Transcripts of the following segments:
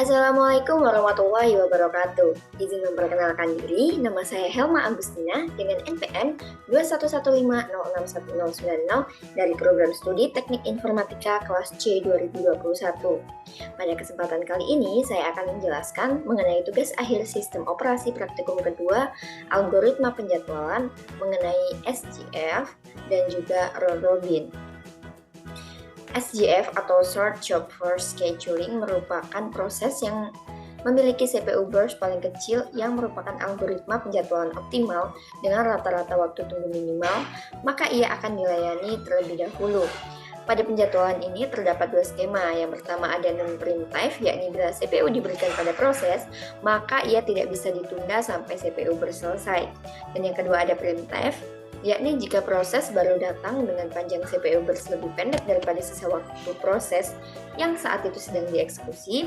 Assalamualaikum warahmatullahi wabarakatuh. Izin memperkenalkan diri, nama saya Helma Agustina dengan NPM 211506190 dari program studi Teknik Informatika kelas C 2021. Pada kesempatan kali ini, saya akan menjelaskan mengenai tugas akhir sistem operasi praktikum kedua, algoritma penjadwalan mengenai SJF dan juga round robin. SJF atau Short Job First Scheduling merupakan proses yang memiliki CPU burst paling kecil yang merupakan algoritma penjadwalan optimal dengan rata-rata waktu tunggu minimal, maka ia akan dilayani terlebih dahulu. Pada penjadwalan ini terdapat dua skema. Yang pertama ada non-preemptive, yakni bila CPU diberikan pada proses, maka ia tidak bisa ditunda sampai CPU berselesai. Dan yang kedua ada preemptive, yakni jika proses baru datang dengan panjang CPU burst lebih pendek daripada sisa waktu proses yang saat itu sedang dieksekusi,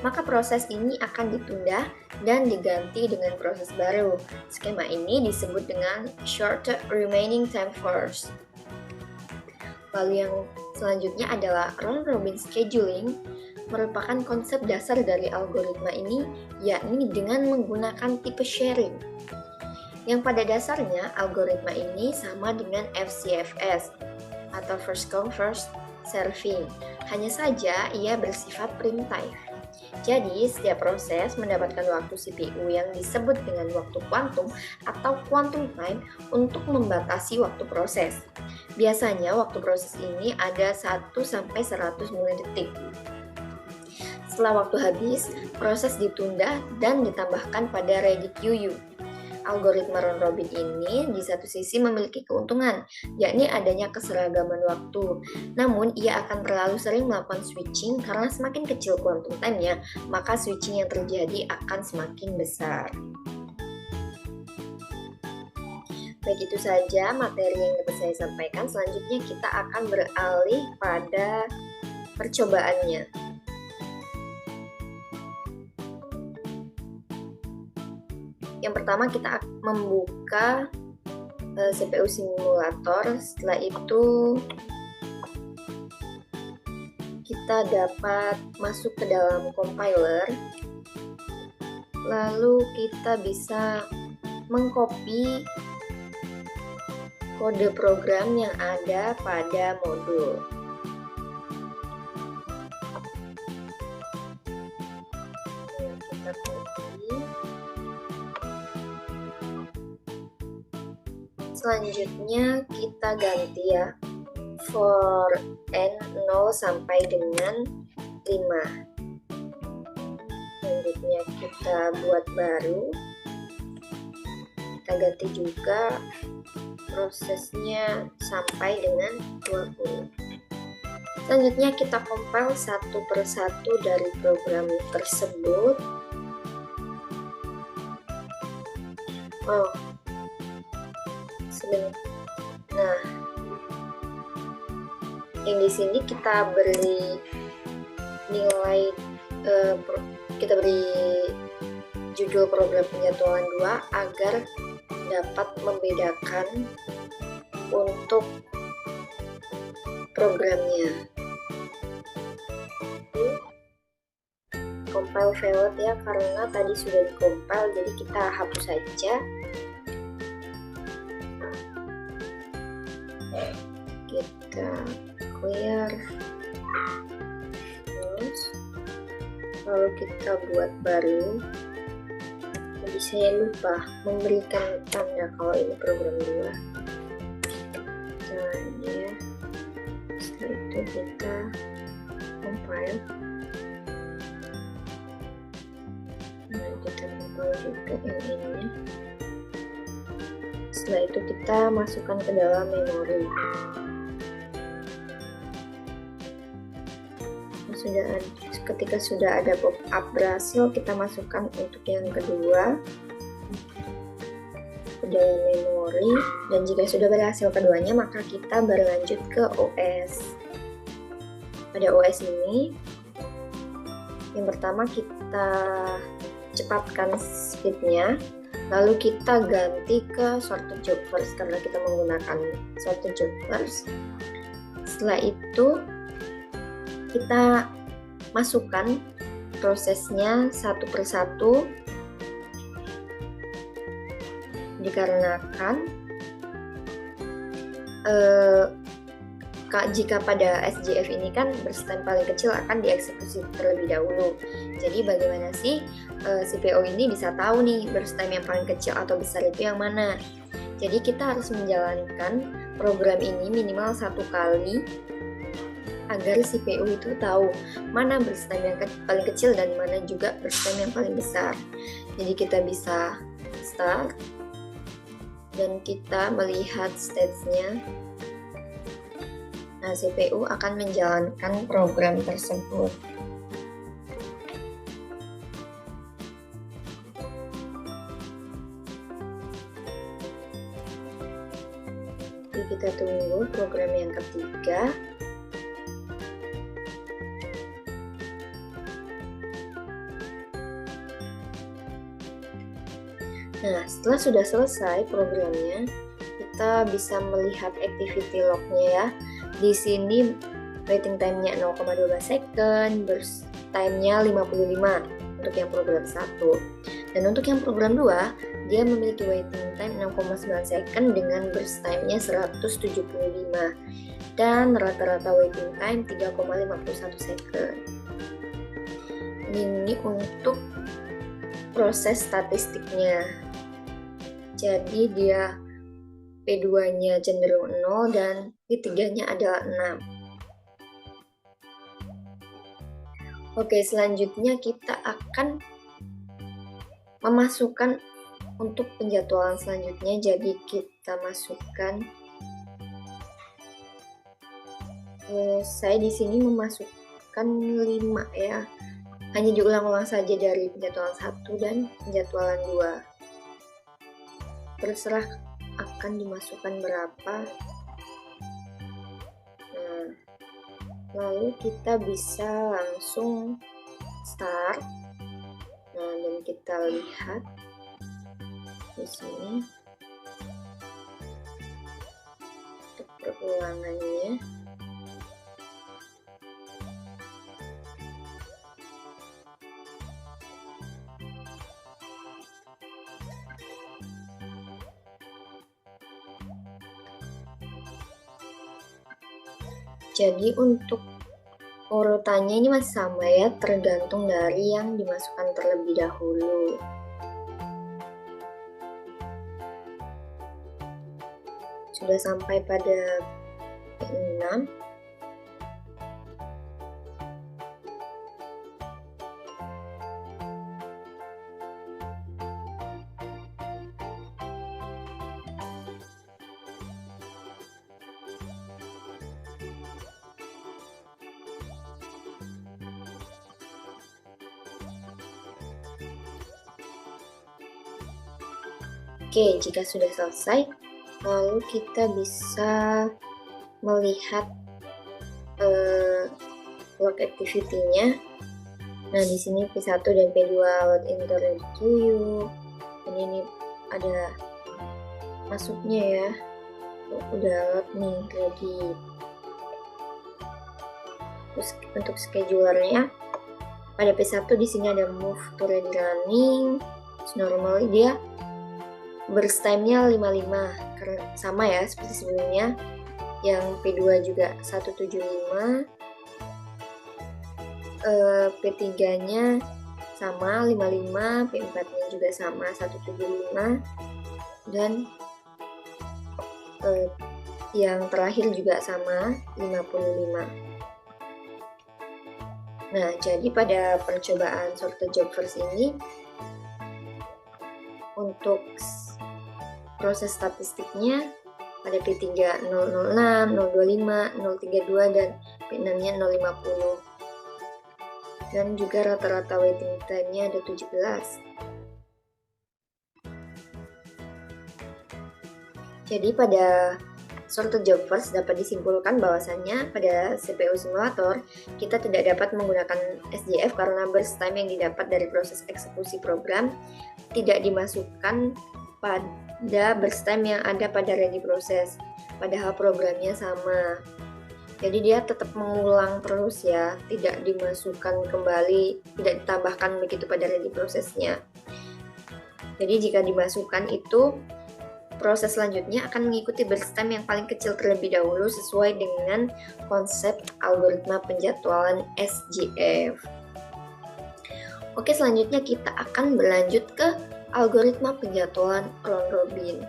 maka proses ini akan ditunda dan diganti dengan proses baru. Skema ini disebut dengan short remaining time first. Lalu yang selanjutnya adalah round robin scheduling, merupakan konsep dasar dari algoritma ini, yakni dengan menggunakan tipe sharing. Yang pada dasarnya, algoritma ini sama dengan FCFS atau first come first serving. Hanya saja ia bersifat primitive. Jadi, setiap proses mendapatkan waktu CPU yang disebut dengan waktu kuantum atau quantum time untuk membatasi waktu proses. Biasanya waktu proses ini ada 1-100 milidetik. Setelah waktu habis, proses ditunda dan ditambahkan pada ready QU. Algoritma round robin ini di satu sisi memiliki keuntungan, yakni adanya keseragaman waktu. Namun, ia akan terlalu sering melakukan switching karena semakin kecil quantum time-nya, maka switching yang terjadi akan semakin besar. Baik, itu saja materi yang dapat saya sampaikan. Selanjutnya kita akan beralih pada percobaannya. Yang pertama kita membuka CPU simulator. Setelah itu kita dapat masuk ke dalam compiler. Lalu kita bisa mengcopy kode program yang ada pada modul. Kita copy. Selanjutnya kita ganti ya, for n 0 sampai dengan 5. Selanjutnya kita buat baru, kita ganti juga prosesnya sampai dengan 20. Selanjutnya kita compile satu persatu dari program tersebut. Nah, yang di sini kita beri nilai, kita beri judul program penjadwalan 2 agar dapat membedakan untuk programnya. Compile failed ya, karena tadi sudah di-compile, jadi kita hapus saja. Kita clear, terus lalu kita buat baru. Jadi saya lupa memberikan tanda kalau ini program 2. Nah, ya. Setelah itu kita compile. Nah, kita compile juga yang ini. Setelah itu kita masukkan ke dalam memori. Ketika sudah ada pop-up berhasil, kita masukkan untuk yang kedua ke dalam memori. Dan jika sudah berhasil keduanya, maka kita berlanjut ke OS. Pada OS ini, yang pertama kita cepatkan speednya, lalu kita ganti ke sorted job first karena kita menggunakan sorted job first. Setelah itu kita masukkan prosesnya satu persatu dikarenakan jika pada SJF ini kan burst time paling kecil akan dieksekusi terlebih dahulu. Jadi bagaimana sih CPO ini bisa tahu nih burst time yang paling kecil atau besar itu yang mana? Jadi kita harus menjalankan program ini minimal 1 kali agar CPU itu tahu mana burst time yang paling kecil dan mana juga burst time yang paling besar. Jadi kita bisa start dan kita melihat stage-nya. Nah, CPU akan menjalankan program tersebut. Jadi kita tunggu program yang ketiga. Nah, setelah sudah selesai programnya, kita bisa melihat activity log-nya ya. Di sini waiting time-nya 0,12 second, burst time-nya 55 untuk yang program 1. Dan untuk yang program 2, dia memiliki waiting time 6,9 second dengan burst time-nya 175 dan rata-rata waiting time 3,51 second. Ini untuk proses statistiknya. Jadi dia P2-nya cenderung 0 dan P3-nya adalah 6. Oke, selanjutnya kita akan memasukkan untuk penjadwalan selanjutnya. Jadi kita masukkan, saya di sini memasukkan 5 ya. Hanya diulang-ulang saja dari penjadwalan 1 dan penjadwalan 2. Terserah akan dimasukkan berapa. Nah, lalu kita bisa langsung start. Nah, dan kita lihat di sini untuk perulangannya. Jadi untuk urutannya ini masih sama ya, tergantung dari yang dimasukkan terlebih dahulu. Sudah sampai pada P6. Oke, jika sudah selesai, lalu kita bisa melihat log activity-nya. Nah, di sini P1 dan P2 load enter ready to you. Ini ada masuknya ya. Udah load nih, ready. Terus untuk schedulernya, pada P1 di sini ada move to ready running. Normally dia burst time-nya 55, karena sama ya seperti sebelumnya. Yang P2 juga 175, P3-nya sama 55, P4-nya juga sama 175, dan yang terakhir juga sama 55. Nah, jadi pada percobaan sorted job first ini, untuk proses statistiknya pada P3 006, 025, 032, dan P6-nya 050. Dan juga rata-rata waiting time-nya ada 17. Jadi pada sorted job first dapat disimpulkan bahwasannya pada CPU simulator kita tidak dapat menggunakan SJF karena burst time yang didapat dari proses eksekusi program tidak dimasukkan pada burst time yang ada pada ready proses, padahal programnya sama. Jadi dia tetap mengulang terus ya, tidak dimasukkan kembali, tidak ditambahkan begitu pada ready prosesnya. Jadi jika dimasukkan itu, proses selanjutnya akan mengikuti burst time yang paling kecil terlebih dahulu sesuai dengan konsep algoritma penjadwalan SJF. Oke, selanjutnya kita akan berlanjut ke algoritma penjadwalan round robin.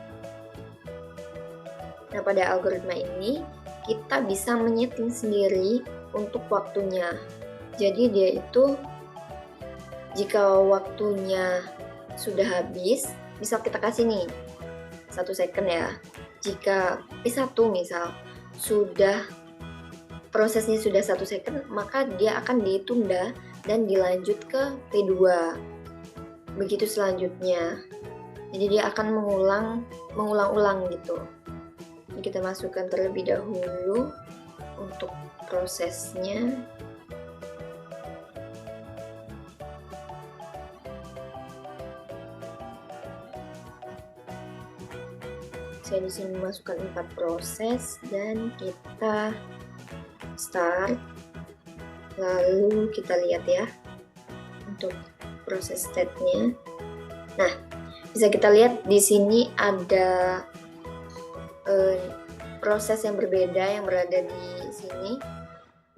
Nah, pada algoritma ini kita bisa menyeting sendiri untuk waktunya. Jadi dia itu jika waktunya sudah habis, bisa kita kasih nih 1 second ya. Jika P1 misal sudah prosesnya sudah 1 second, maka dia akan ditunda dan dilanjut ke P2. Begitu selanjutnya. Jadi dia akan mengulang-ulang gitu. Ini kita masukkan terlebih dahulu untuk prosesnya. Saya di sini masukkan 4 proses dan kita start. Lalu kita lihat ya untuk proses state-nya. Nah, bisa kita lihat di sini ada proses yang berbeda yang berada di sini,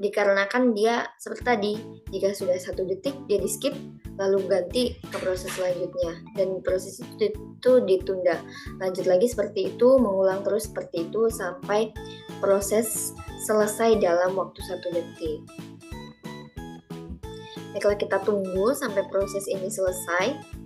dikarenakan dia seperti tadi, jika sudah 1 detik dia di skip lalu ganti ke proses selanjutnya dan proses itu ditunda, lanjut lagi seperti itu, mengulang terus seperti itu sampai proses selesai dalam waktu 1 detik. Baiklah, kita tunggu sampai proses ini selesai.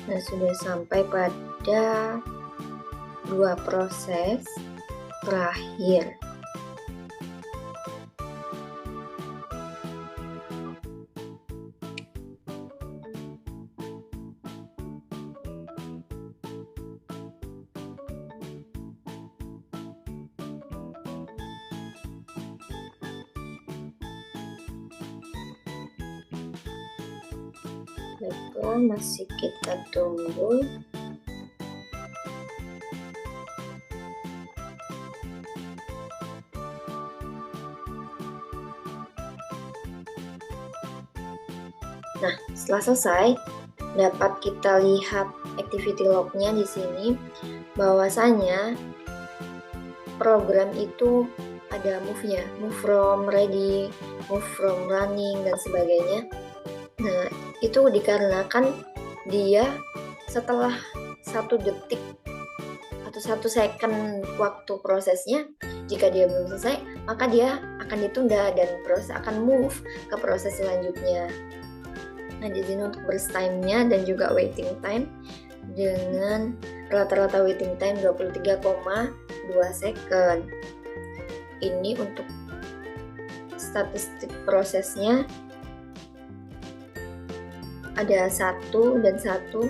Nah, sudah sampai pada 2 proses terakhir. Baiklah, masih kita tunggu. Nah, setelah selesai, dapat kita lihat activity log-nya di sini, bahwasanya program itu ada move-nya, move from ready, move from running, dan sebagainya. Nah, itu dikarenakan dia setelah 1 detik atau 1 second waktu prosesnya, jika dia belum selesai, maka dia akan ditunda dan proses akan move ke proses selanjutnya. Nah, di sini untuk burst time-nya dan juga waiting time dengan rata-rata waiting time 23,2 second. Ini untuk statistik prosesnya ada 1 dan 1.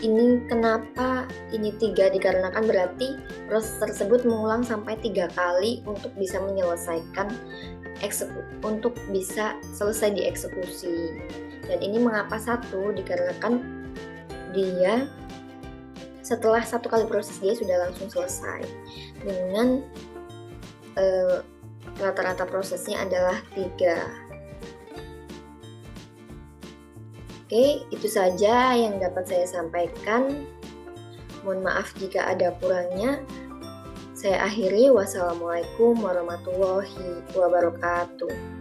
Ini kenapa ini 3? Dikarenakan berarti proses tersebut mengulang sampai 3 kali untuk bisa menyelesaikan untuk bisa selesai dieksekusi. Dan ini mengapa 1? Dikarenakan dia setelah 1 kali proses dia sudah langsung selesai dengan rata-rata prosesnya adalah 3. Oke, itu saja yang dapat saya sampaikan. Mohon maaf jika ada kurangnya. Saya akhiri. Wassalamualaikum warahmatullahi wabarakatuh.